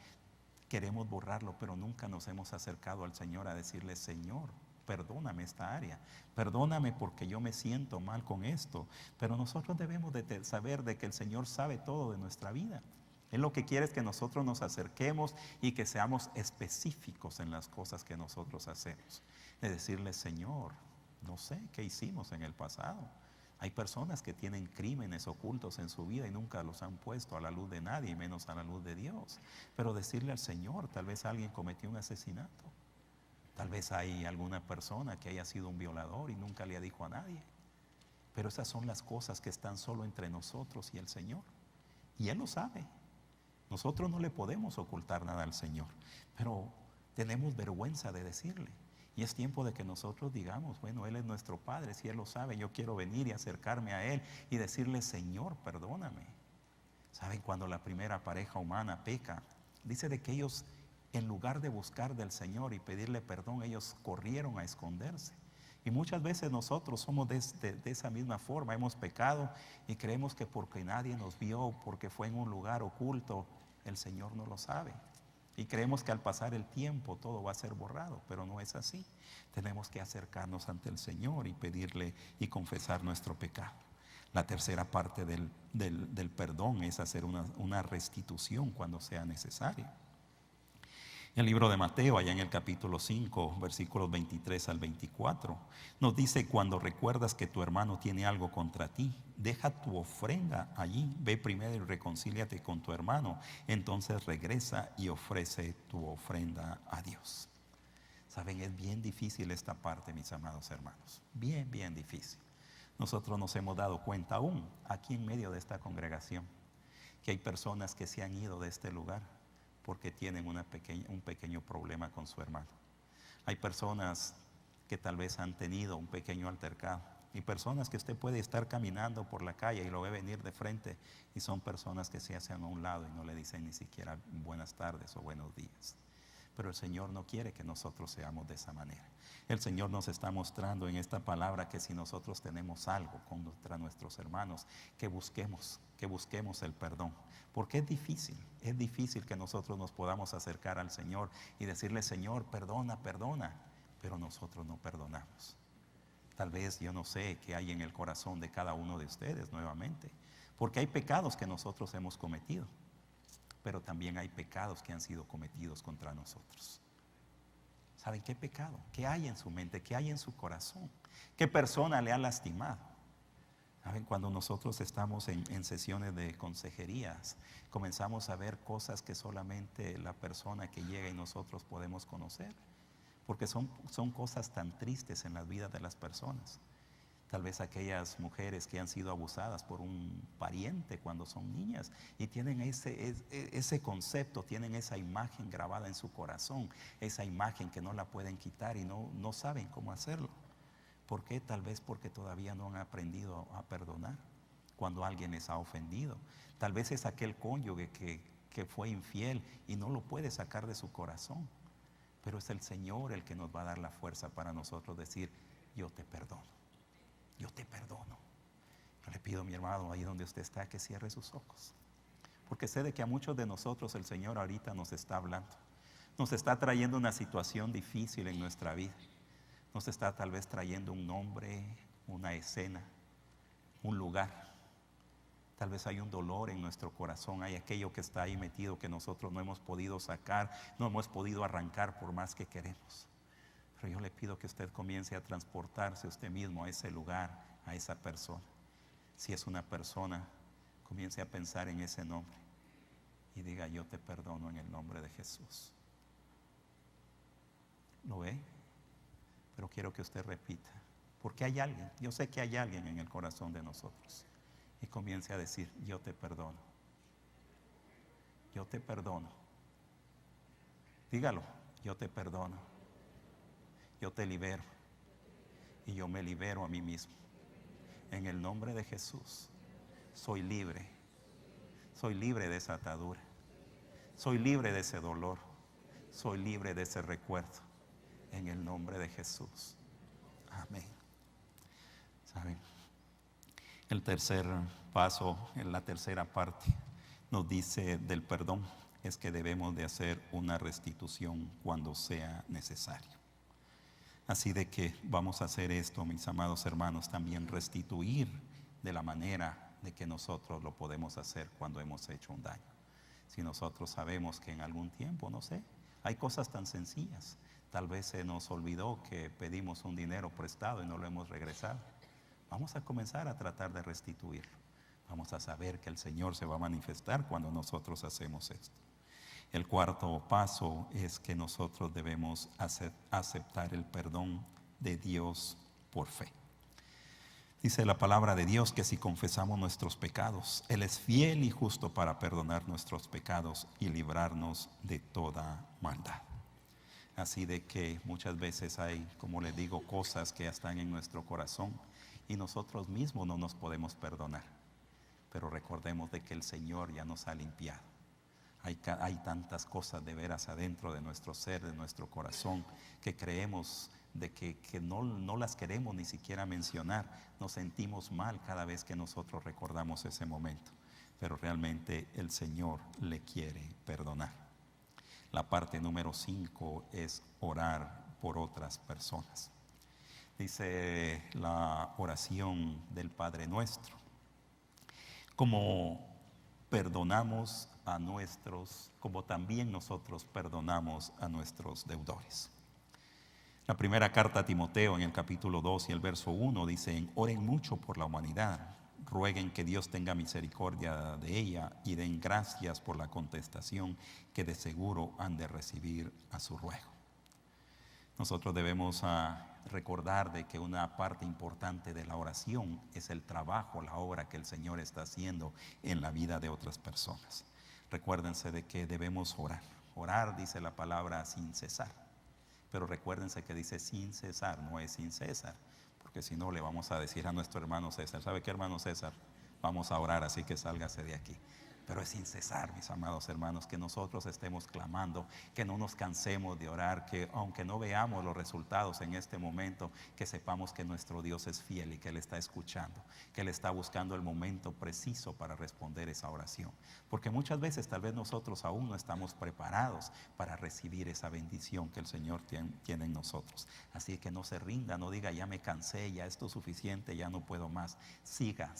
queremos borrarlo, pero nunca nos hemos acercado al Señor a decirle: Señor, perdóname esta área, perdóname porque yo me siento mal con esto. Pero nosotros debemos de saber de que el Señor sabe todo de nuestra vida. Él lo que quiere es que nosotros nos acerquemos y que seamos específicos en las cosas que nosotros hacemos. De decirle: Señor, no sé qué hicimos en el pasado. Hay personas que tienen crímenes ocultos en su vida y nunca los han puesto a la luz de nadie, y menos a la luz de Dios. Pero decirle al Señor: tal vez alguien cometió un asesinato. Tal vez hay alguna persona que haya sido un violador y nunca le dijo a nadie. Pero esas son las cosas que están solo entre nosotros y el Señor. Y Él lo sabe. Nosotros no le podemos ocultar nada al Señor, pero tenemos vergüenza de decirle. Y es tiempo de que nosotros digamos: bueno, Él es nuestro Padre, si Él lo sabe, yo quiero venir y acercarme a Él y decirle: Señor, perdóname. ¿Saben? Cuando la primera pareja humana peca, dice de que ellos, en lugar de buscar del Señor y pedirle perdón, ellos corrieron a esconderse. Y muchas veces nosotros somos de esa misma forma. Hemos pecado y creemos que porque nadie nos vio, porque fue en un lugar oculto, el Señor no lo sabe. Y creemos que al pasar el tiempo todo va a ser borrado, pero no es así. Tenemos que acercarnos ante el Señor y pedirle y confesar nuestro pecado. La tercera parte del perdón es hacer una restitución cuando sea necesario. En el libro de Mateo, allá en el capítulo 5, versículos 23 al 24, nos dice: cuando recuerdas que tu hermano tiene algo contra ti, deja tu ofrenda allí, ve primero y reconcíliate con tu hermano, entonces regresa y ofrece tu ofrenda a Dios. Saben, es bien difícil esta parte, mis amados hermanos. Bien, bien difícil. Nosotros nos hemos dado cuenta aún aquí en medio de esta congregación que hay personas que se han ido de este lugar porque tienen un pequeño problema con su hermano. Hay personas que tal vez han tenido un pequeño altercado. Y personas que usted puede estar caminando por la calle y lo ve venir de frente y son personas que se hacen a un lado y no le dicen ni siquiera buenas tardes o buenos días. Pero el Señor no quiere que nosotros seamos de esa manera. El Señor nos está mostrando en esta palabra que si nosotros tenemos algo contra nuestros hermanos, que busquemos el perdón. Porque es difícil que nosotros nos podamos acercar al Señor y decirle: Señor, perdona, perdona, pero nosotros no perdonamos. Tal vez yo no sé qué hay en el corazón de cada uno de ustedes nuevamente, porque hay pecados que nosotros hemos cometido, pero también hay pecados que han sido cometidos contra nosotros. ¿Saben qué pecado? ¿Qué hay en su mente? ¿Qué hay en su corazón? ¿Qué persona le ha lastimado? ¿Saben? Cuando nosotros estamos en sesiones de consejerías, comenzamos a ver cosas que solamente la persona que llega y nosotros podemos conocer. Porque son cosas tan tristes en las vidas de las personas. Tal vez aquellas mujeres que han sido abusadas por un pariente cuando son niñas y tienen ese concepto, tienen esa imagen grabada en su corazón, esa imagen que no la pueden quitar y no saben cómo hacerlo. ¿Por qué? Tal vez porque todavía no han aprendido a perdonar cuando alguien les ha ofendido. Tal vez es aquel cónyuge que fue infiel y no lo puede sacar de su corazón. Pero es el Señor el que nos va a dar la fuerza para nosotros decir: yo te perdono, yo te perdono. Yo le pido a mi hermano ahí donde usted está que cierre sus ojos, porque sé de que a muchos de nosotros el Señor ahorita nos está hablando, nos está trayendo una situación difícil en nuestra vida, nos está tal vez trayendo un nombre, una escena, un lugar. Tal vez hay un dolor en nuestro corazón, hay aquello que está ahí metido que nosotros no hemos podido sacar, no hemos podido arrancar por más que queremos. Pero yo le pido que usted comience a transportarse usted mismo a ese lugar, a esa persona. Si es una persona, comience a pensar en ese nombre y diga: yo te perdono en el nombre de Jesús. ¿Lo ve? Pero quiero que usted repita, porque hay alguien, yo sé que hay alguien en el corazón de nosotros. Y comience a decir: yo te perdono, yo te perdono. Dígalo: yo te perdono, yo te libero y yo me libero a mí mismo. En el nombre de Jesús, soy libre de esa atadura, soy libre de ese dolor, soy libre de ese recuerdo. En el nombre de Jesús. Amén. ¿Saben? El tercer paso, en la tercera parte, nos dice del perdón, es que debemos de hacer una restitución cuando sea necesario. Así de que vamos a hacer esto, mis amados hermanos, también restituir de la manera de que nosotros lo podemos hacer cuando hemos hecho un daño. Si nosotros sabemos que en algún tiempo, no sé, hay cosas tan sencillas, tal vez se nos olvidó que pedimos un dinero prestado y no lo hemos regresado. Vamos a comenzar a tratar de restituirlo. Vamos a saber que el Señor se va a manifestar cuando nosotros hacemos esto. El cuarto paso es que nosotros debemos aceptar el perdón de Dios por fe. Dice la palabra de Dios que si confesamos nuestros pecados, Él es fiel y justo para perdonar nuestros pecados y librarnos de toda maldad. Así de que muchas veces hay, como les digo, cosas que están en nuestro corazón y nosotros mismos no nos podemos perdonar. Pero recordemos de que el Señor ya nos ha limpiado. Hay tantas cosas de veras adentro de nuestro ser, de nuestro corazón, que creemos de que no las queremos ni siquiera mencionar. Nos sentimos mal cada vez que nosotros recordamos ese momento. Pero realmente el Señor le quiere perdonar. La parte número 5 es orar por otras personas. Dice la oración del Padre Nuestro: como perdonamos a nuestros, como también nosotros perdonamos a nuestros deudores. La primera carta a Timoteo, en el capítulo 2 y el verso 1, dice: oren mucho por la humanidad, rueguen que Dios tenga misericordia de ella y den gracias por la contestación que de seguro han de recibir a su ruego. Nosotros debemos recordar de que una parte importante de la oración es el trabajo, la obra que el Señor está haciendo en la vida de otras personas. Recuérdense de que debemos orar. Orar dice la palabra sin cesar. Pero recuérdense que dice sin cesar, no es sin César. Porque si no le vamos a decir a nuestro hermano César, ¿sabe qué, hermano César? Vamos a orar, así que sálgase de aquí. Pero es sin cesar, mis amados hermanos, que nosotros estemos clamando, que no nos cansemos de orar, que aunque no veamos los resultados en este momento, que sepamos que nuestro Dios es fiel y que Él está escuchando, que Él está buscando el momento preciso para responder esa oración. Porque muchas veces tal vez nosotros aún no estamos preparados para recibir esa bendición que el Señor tiene en nosotros. Así que no se rinda, no diga ya me cansé, ya esto es suficiente, ya no puedo más. Siga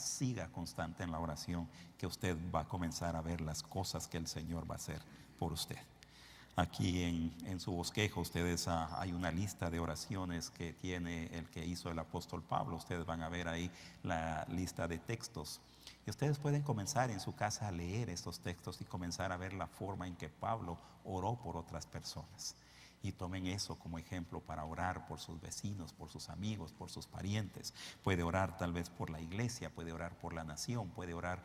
constante en la oración, que usted va a comenzar a ver las cosas que el Señor va a hacer por usted. Aquí en su bosquejo ustedes hay una lista de oraciones que tiene el que hizo el apóstol Pablo. Ustedes van a ver ahí la lista de textos. Y ustedes pueden comenzar en su casa a leer estos textos y comenzar a ver la forma en que Pablo oró por otras personas. Y tomen eso como ejemplo para orar por sus vecinos, por sus amigos, por sus parientes. Puede orar tal vez por la iglesia, puede orar por la nación, puede orar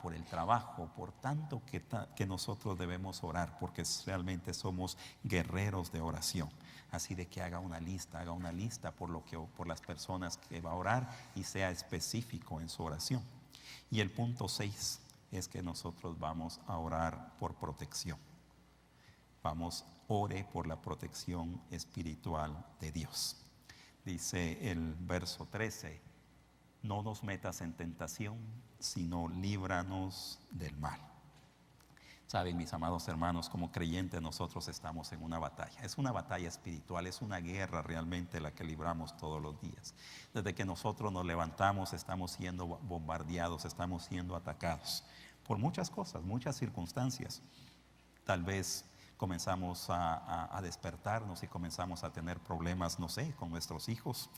por el trabajo, por tanto que nosotros debemos orar, porque realmente somos guerreros de oración. Así de que haga una lista por las personas que va a orar y sea específico en su oración. Y el punto 6 es que nosotros vamos a orar por protección. Ore por la protección espiritual de Dios. Dice el verso 13, no nos metas en tentación, sino líbranos del mal. Saben, mis amados hermanos, como creyentes nosotros estamos en una batalla. Es una batalla espiritual, es una guerra realmente la que libramos todos los días. Desde que nosotros nos levantamos estamos siendo bombardeados, estamos siendo atacados por muchas cosas, muchas circunstancias. Tal vez comenzamos a despertarnos y comenzamos a tener problemas, no sé, con nuestros hijos,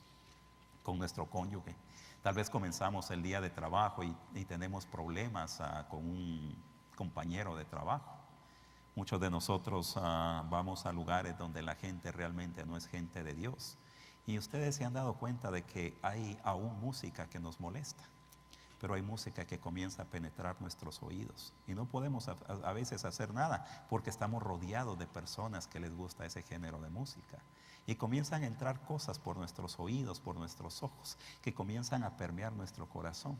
con nuestro cónyuge. Tal vez comenzamos el día de trabajo y tenemos problemas con un compañero de trabajo. Muchos de nosotros vamos a lugares donde la gente realmente no es gente de Dios. Y ustedes se han dado cuenta de que hay aún música que nos molesta. Pero hay música que comienza a penetrar nuestros oídos y no podemos a veces hacer nada porque estamos rodeados de personas que les gusta ese género de música y comienzan a entrar cosas por nuestros oídos, por nuestros ojos, que comienzan a permear nuestro corazón.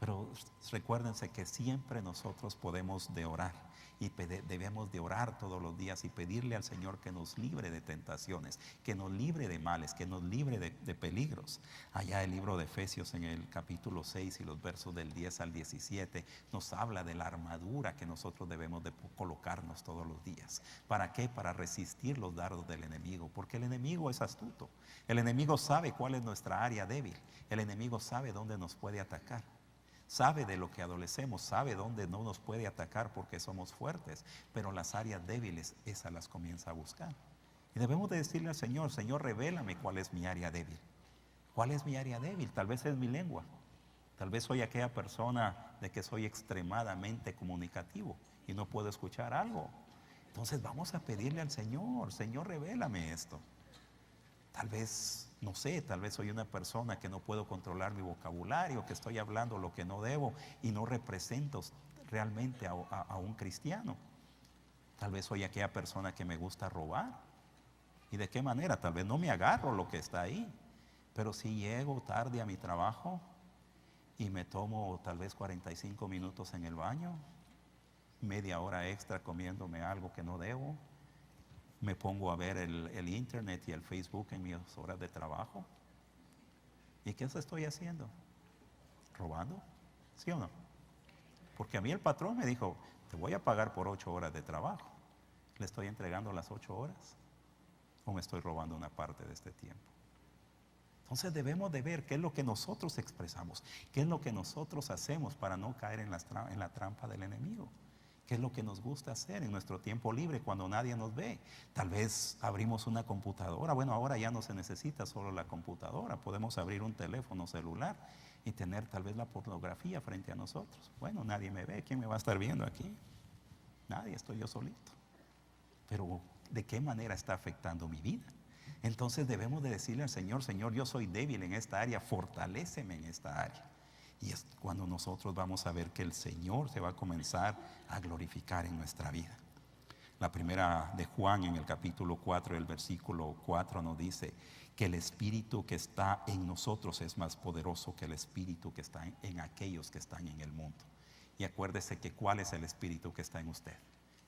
Pero recuérdense que siempre nosotros podemos de orar y debemos de orar todos los días y pedirle al Señor que nos libre de tentaciones, que nos libre de males, que nos libre de peligros. Allá el libro de Efesios en el capítulo 6 y los versos del 10 al 17 nos habla de la armadura que nosotros debemos de colocarnos todos los días. ¿Para qué? Para resistir los dardos del enemigo, porque el enemigo es astuto. El enemigo sabe cuál es nuestra área débil. El enemigo sabe dónde nos puede atacar. Sabe de lo que adolecemos, sabe dónde no nos puede atacar porque somos fuertes, pero las áreas débiles, esas las comienza a buscar. Y debemos de decirle al Señor, Señor, revélame cuál es mi área débil. ¿Cuál es mi área débil? Tal vez es mi lengua. Tal vez soy aquella persona de que soy extremadamente comunicativo y no puedo escuchar algo. Entonces vamos a pedirle al Señor, Señor, revélame esto. Tal vez, no sé, tal vez soy una persona que no puedo controlar mi vocabulario, que estoy hablando lo que no debo y no represento realmente a un cristiano. Tal vez soy aquella persona que me gusta robar. ¿Y de qué manera? Tal vez no me agarro lo que está ahí, pero si llego tarde a mi trabajo y me tomo tal vez 45 minutos en el baño, media hora extra comiéndome algo que no debo, me pongo a ver el internet y el Facebook en mis horas de trabajo. ¿Y qué estoy haciendo? ¿Robando? ¿Sí o no? Porque a mí el patrón me dijo, te voy a pagar por 8 horas de trabajo. ¿Le estoy entregando las 8 horas? ¿O me estoy robando una parte de este tiempo? Entonces debemos de ver qué es lo que nosotros expresamos, qué es lo que nosotros hacemos para no caer en la trampa del enemigo. ¿Qué es lo que nos gusta hacer en nuestro tiempo libre cuando nadie nos ve? Tal vez abrimos una computadora. Bueno, ahora ya no se necesita solo la computadora. Podemos abrir un teléfono celular y tener tal vez la pornografía frente a nosotros. Bueno, nadie me ve. ¿Quién me va a estar viendo aquí? Nadie, estoy yo solito. Pero ¿de qué manera está afectando mi vida? Entonces debemos de decirle al Señor: Señor, yo soy débil en esta área, fortaléceme en esta área. Y es cuando nosotros vamos a ver que el Señor se va a comenzar a glorificar en nuestra vida. La primera de Juan, en el capítulo 4, el versículo 4, nos dice que el Espíritu que está en nosotros es más poderoso que el Espíritu que está en aquellos que están en el mundo. Y acuérdese que ¿cuál es el Espíritu que está en usted?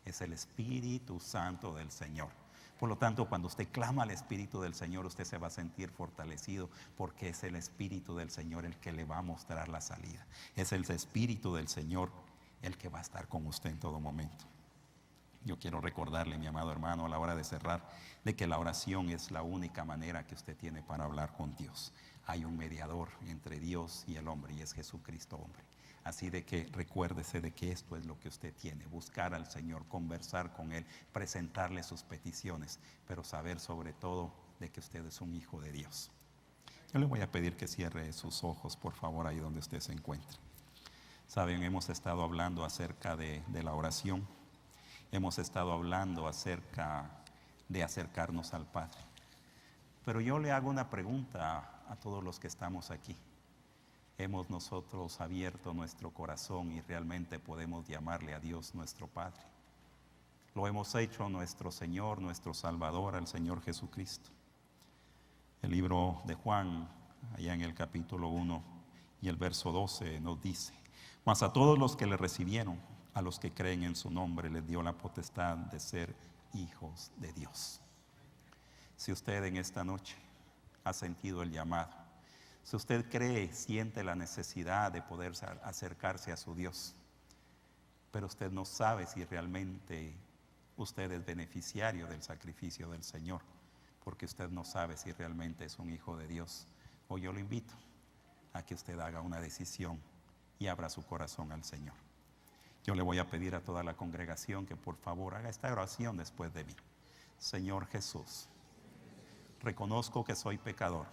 Es el Espíritu Santo del Señor. Por lo tanto, cuando usted clama al Espíritu del Señor, usted se va a sentir fortalecido, porque es el Espíritu del Señor el que le va a mostrar la salida. Es el Espíritu del Señor el que va a estar con usted en todo momento. Yo quiero recordarle, mi amado hermano, a la hora de cerrar, de que la oración es la única manera que usted tiene para hablar con Dios. Hay un mediador entre Dios y el hombre, y es Jesucristo hombre. Así de que recuérdese de que esto es lo que usted tiene: buscar al Señor, conversar con Él, presentarle sus peticiones, pero saber sobre todo de que usted es un hijo de Dios. Yo le voy a pedir que cierre sus ojos, por favor, ahí donde usted se encuentre. Saben, hemos estado hablando acerca de la oración. Hemos estado hablando acerca de acercarnos al Padre. Pero yo le hago una pregunta a todos los que estamos aquí. ¿Hemos nosotros abierto nuestro corazón y realmente podemos llamarle a Dios nuestro Padre? Lo hemos hecho nuestro Señor, nuestro Salvador, al Señor Jesucristo. El libro de Juan, allá en el capítulo 1 y el verso 12, nos dice: mas a todos los que le recibieron, a los que creen en su nombre, les dio la potestad de ser hijos de Dios. Si usted en esta noche ha sentido el llamado, si usted cree, siente la necesidad de poder acercarse a su Dios, pero usted no sabe si realmente usted es beneficiario del sacrificio del Señor, porque usted no sabe si realmente es un hijo de Dios, hoy yo lo invito a que usted haga una decisión y abra su corazón al Señor. Yo le voy a pedir a toda la congregación que por favor haga esta oración después de mí. Señor Jesús, reconozco que soy pecador,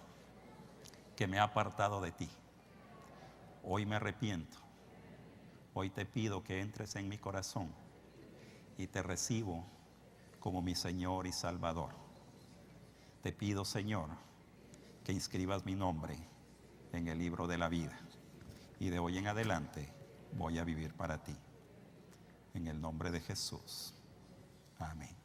que me he apartado de ti. Hoy me arrepiento. Hoy te pido que entres en mi corazón y te recibo como mi Señor y Salvador. Te pido, Señor, que inscribas mi nombre en el libro de la vida, y de hoy en adelante voy a vivir para ti. En el nombre de Jesús. Amén.